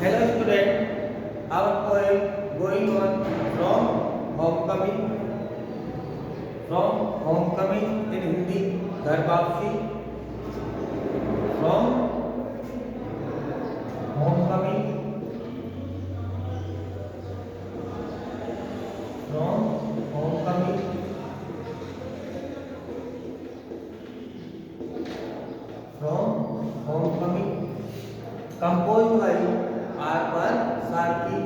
Hello student, our poem going on from homecoming in Hindi घर वापसी from homecoming from homecoming composed by R. पर सारथी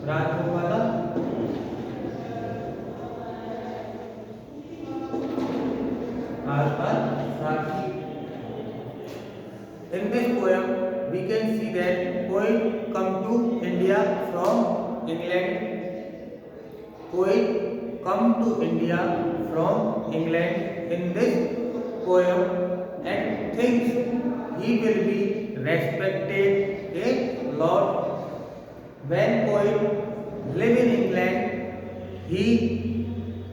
Rajagopal R. पर सारथी. In this poem, we can see that poet come to India from England. Poet come to India from England in this poem and thinks he will be respected a lot. When poet live in England, he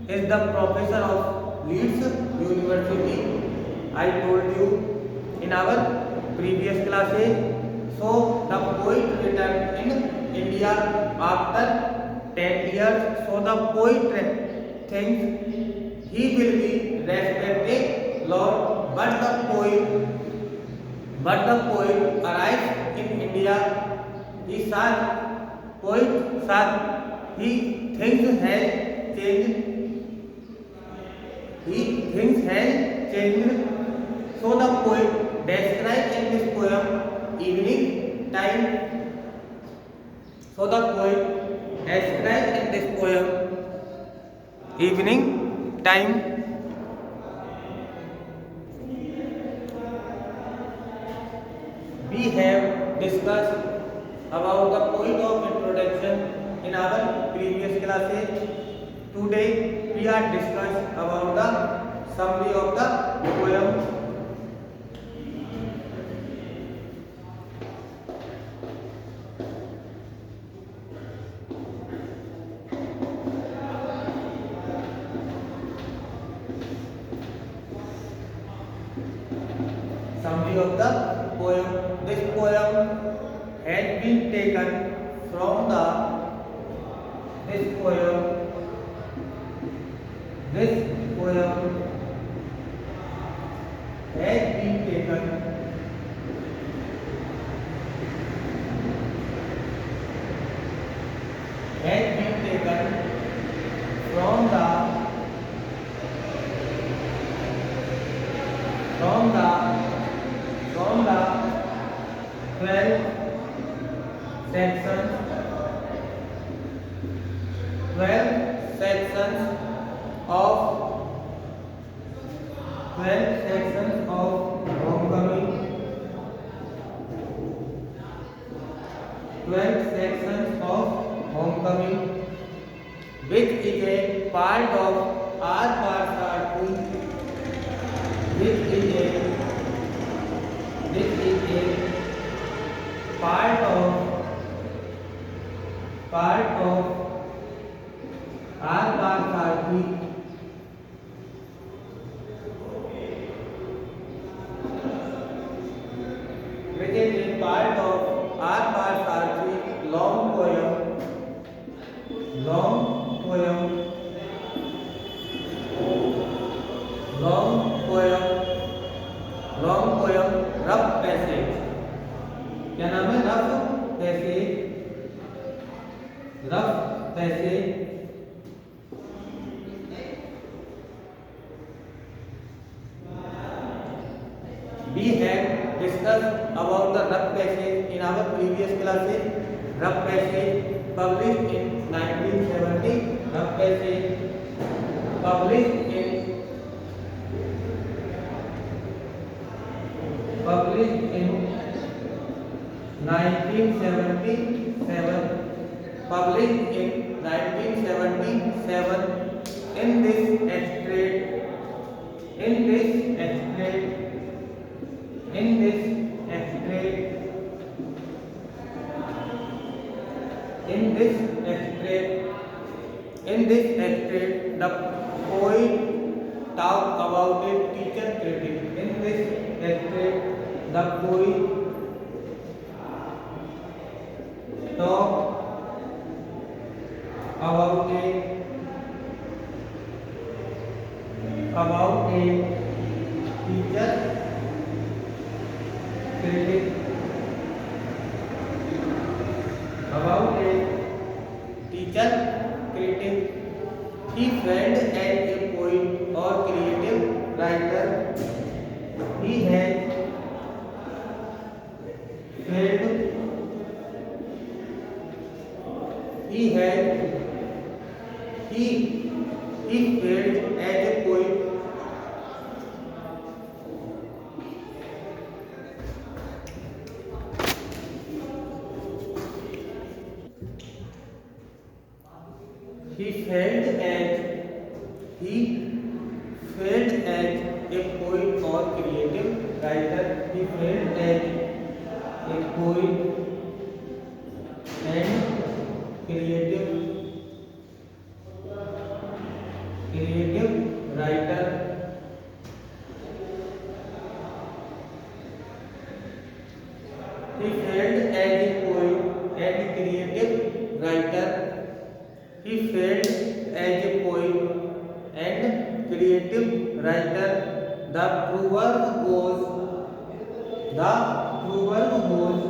is the professor of Leeds University. I told you in our previous classes. So the poet returned in India after 10 years. So the poet thinks he will be respected lot, but the poet arrives in India. He thinks has changed. So the poet describes in this poem evening time. So the poet describes in this poem evening time. We have discussed about the point of introduction in our previous classes. Today we are discussed about the summary of the poem. Summary of the poem. This poem has been taken from the this poem has been taken from the 12 sections of homecoming. 12 sections of homecoming, which is a part of R. Parsarthi, which is a part of R. Parsarthi, which is a part of R. Parsarthi long poem rough passage. क्या नाम है? Rough passage. We have discussed about the rough passage in our previous classes. Rough passage published in 1970. Rough passage published in 1977. In this extract the poet talk about a teacher critic. In this extract the poet critic about a teacher critic. He failed as a poet or creative writer. He has failed. He had he he failed as a poet. He failed as he failed as a poet or creative writer. He failed as a poet and creative writer. He failed as a poet and creative writer. He failed as a poet and creative writer. The proverb goes. The proverb goes.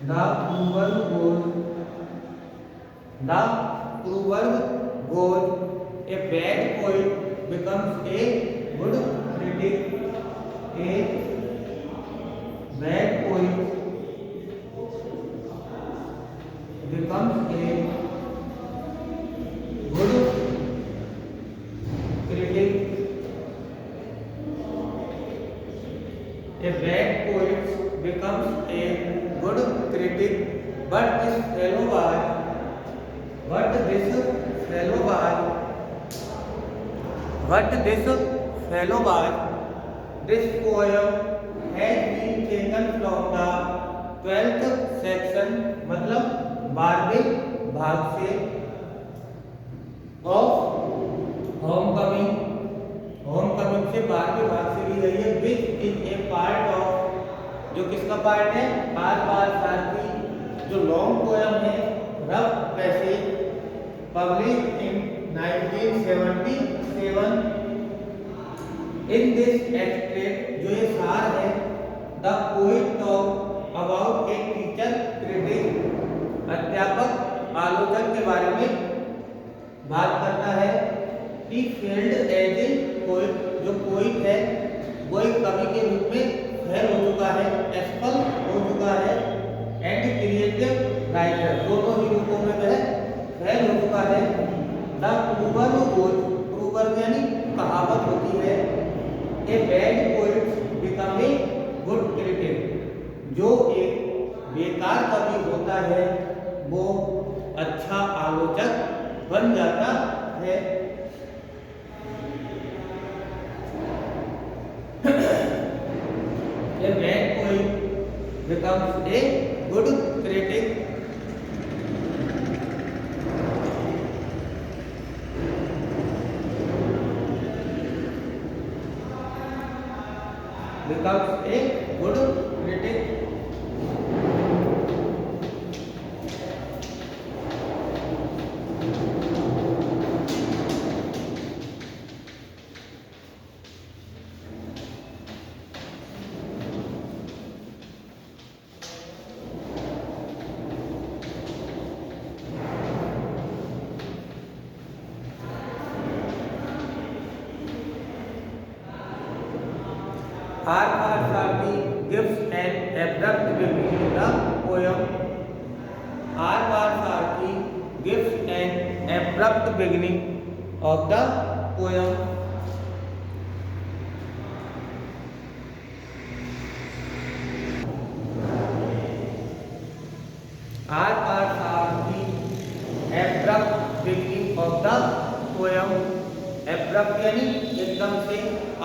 The proverb goes. The proverb goes. A bad poet becomes a good critic. A bad poet becomes a good critic. A bad poet becomes a good critic, but this fellow was, this poem has been taken from the 12th section, मतलब 12वें भाग से of Homecoming से 12वें भाग से ली गई है, which is a part of, जो किसका पार्ट है, आर पार सारथी, जो लॉन्ग पोएम है rough passage, publish in 1977. In this extract, जो ये सार है, the poet talk about a teacher critic, अध्यापक आलोचक के बारे में बात करता है. He failed as a poet, जो पोएट है वो एक कवि के रूप में फेल हो चुका है, असफल हो चुका है, एंड क्रिएटिव राइटर, दोनों ही रूपों में वह फेल हो चुका है. द प्रूवर्ब गोज, प्रूवर्ब यानी कहावत होती है, a bad poet become a good critic, जो एक बेकार कवि होता है वो अच्छा आलोचक बन जाता है. A bad poet becomes a good critic. Becomes a good critic. R. Sarthi gives an abrupt beginning to the poem. R. Sarthi gives an abrupt beginning of the poem. R. Sarthi abrupt beginning of the poem. Abrupt यानी एकदम से.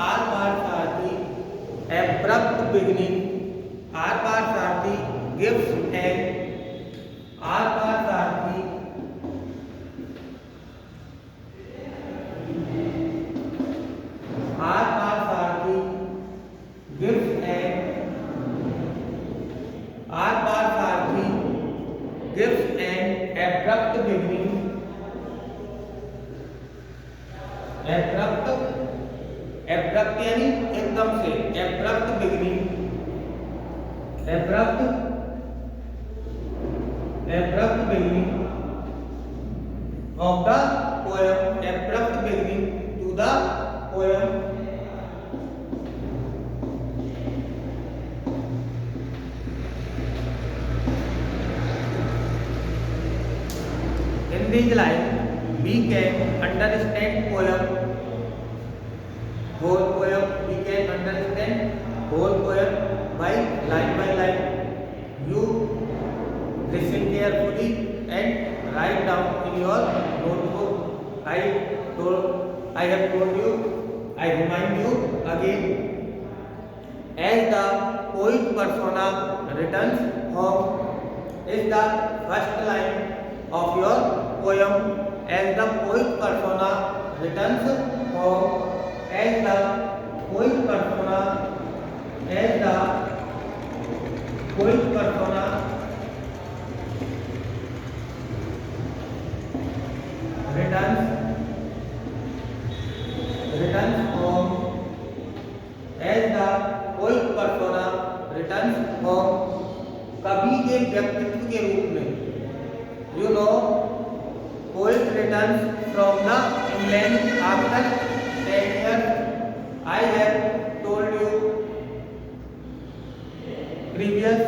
R. Sarthi abrupt beginning. R. Sarthi gives an R. Sarthi gives an abrupt beginning. Abrupt abrupt यानी एकदम से, abrupt beginning, abrupt beginning of the poem, abrupt beginning to the poem. In this line, we can understand poem, whole poem. We can understand whole poem by line. You listen carefully and write down in your notebook. I have told you. I remind you again. As the poet persona returns home is the first line of your poem. As the poet persona returns home, as the poet persona returns home, as the poet persona returns home, कवि के व्यक्तित्व के रूप में, you know, poet returns from the England after 10 years. I have told you previous.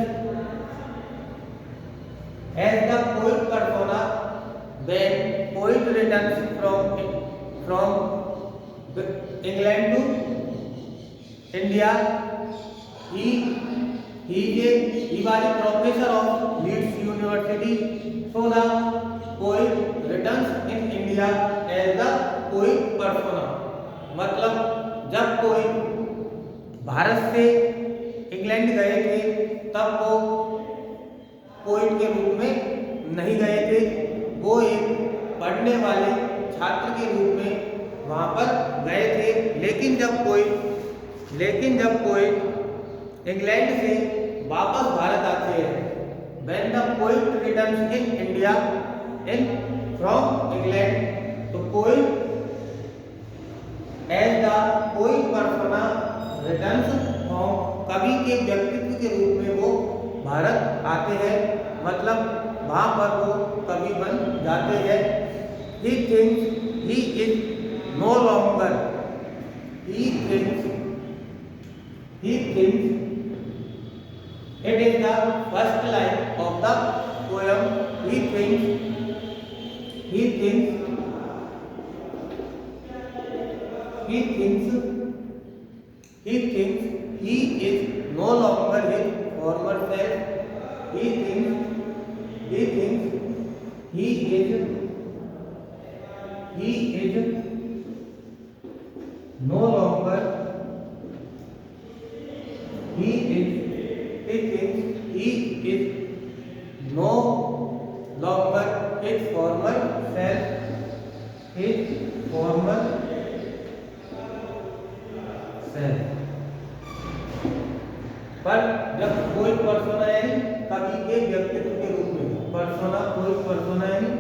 As the poet persona, when poet returns from England to India, he was a professor of Leeds University. So the poet returns in India as the poet persona. मतलब जब कोई भारत से England गए थे तब वो poet के रूप में नहीं गए थे, वो एक पढ़ने वाले छात्र के रूप में वहाँ पर गए थे। लेकिन जब पोइट इंग्लैंड से वापस भारत आते हैं, when the poet returns in India from England, तो poet as the poet persona returns home, कवि के व्यक्तित्व के रूप में वो भारत आते हैं, मतलब वहाँ पर वो कवि बन जाते हैं। He thinks he is no longer, he thinks it is the first line of the poem. He thinks he is no longer his former self. He thinks he is no longer he thinks he is no longer his former self, पर जब कोई persona यानी कवि के व्यक्तित्व के रूप में, पर्सोना कोई पर्सोना यानी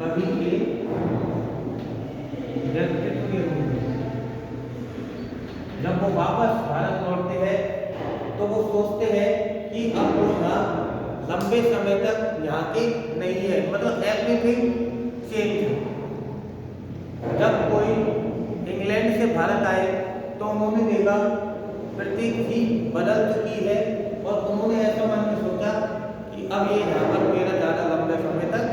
कवि के व्यक्तित्व के रूप में, जब वो वापस भारत लौटते हैं तो वो सोचते हैं कि अब वो यहाँ लंबे समय तक यहाँ के नहीं है, मतलब एवरीथिंग चेंज। जब कोई इंग्लैंड से भारत आए तो उन्होंने देखा प्रकृति बदल चुकी है और उन्होंने ऐसा मन में सोचा कि अब ये यहाँ पर मेरा ज़्यादा लंबे समय तक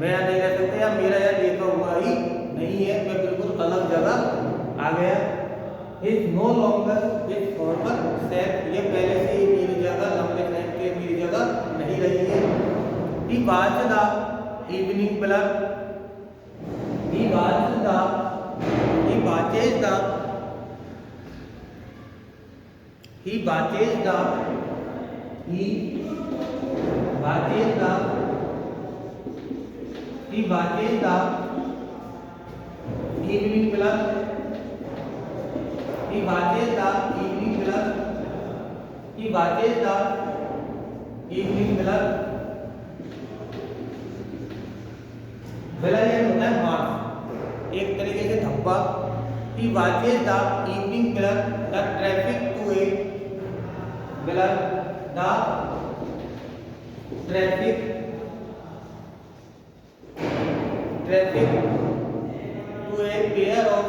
मैं यहाँ नहीं रह सकता, या मेरा यहाँ देखा हुआ ही नहीं है, मैं बिल्कुल अलग जगह आ गया। Is no longer his former self, ये पहले से ही मेरी जगह लंबे टाइम के मेरी जगह नहीं रही है। He watched the evening blur, he watches the evening blur, he watches the evening blur, he watches the evening blur। Blur ये होता है मार्क, एक तरीके से धब्बा He watches the evening blur the traffic to a blur the traffic to a pair of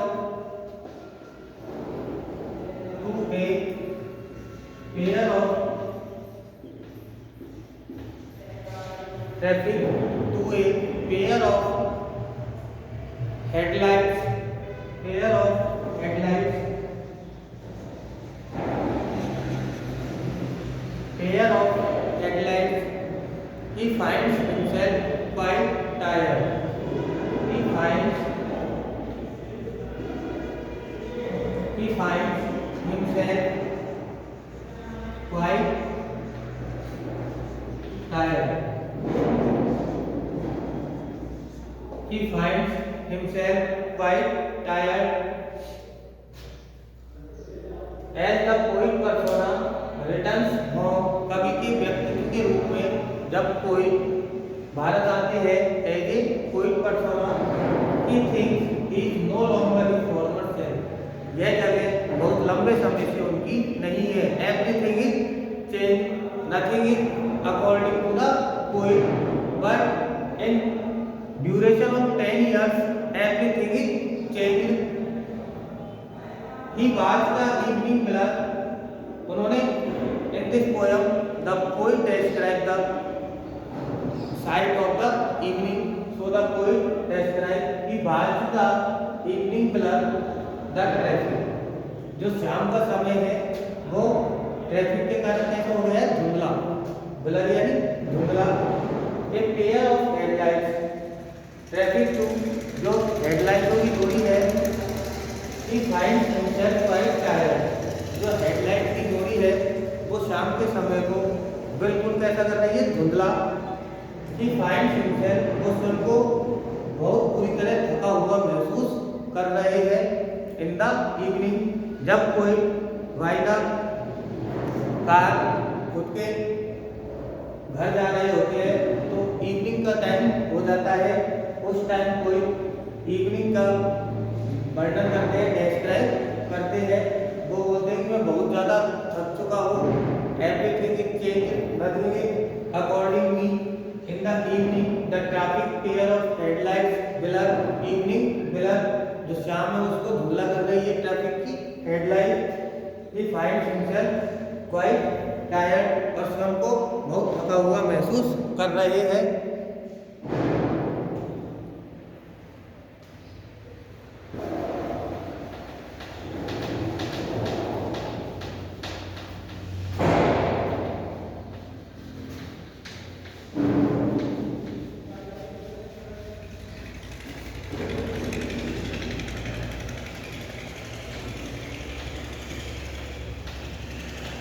traffic to a pair of headlights he finds himself quite tired he finds himself quite tired he finds himself quite tired as the poet persona returns home कवि के व्यक्तित्व के रूप में जब कोई भारत आते हैं as a poet persona he thinks he is no longer his former self यह जगह बहुत लंबे समय से उनकी नहीं है everything is change nothing is according to the poet but in duration of 10 years everything is changed he watched the evening blur उन्होंने in this poem the poet described the sight of the evening so the poet described he watched the evening blur the traffic जो शाम का समय है वो traffic के कारण कैसा हो गया है धुंधला ब्लर यानी धुंधला a pair of headlights traffic to जो हेडलाइटों की जोड़ी है he finds himself quite tired जो हेडलाइट की जोड़ी है वो शाम के समय को बिल्कुल कैसा कर रही है धुंधला he finds himself वो स्वयं को बहुत बुरी तरह थका हुआ महसूस कर रहे हैं इन द इवनिंग जब कोई वाइडा कार खुद के घर जा रहे होते हैं तो इवनिंग का टाइम हो जाता है उस टाइम कोई इवनिंग का वर्णन करते हैं डिस्क्राइब करते हैं वो बोलते हैं कि मैं बहुत ज़्यादा थक चुका हूँ everything is change nothing is according me in the evening the traffic pair of headlights blur evening blur जो शाम है उसको धुंधला कर रही है ट्रैफिक की headlight he finds himself quite tired और स्वयं को बहुत थका हुआ महसूस कर रहे हैं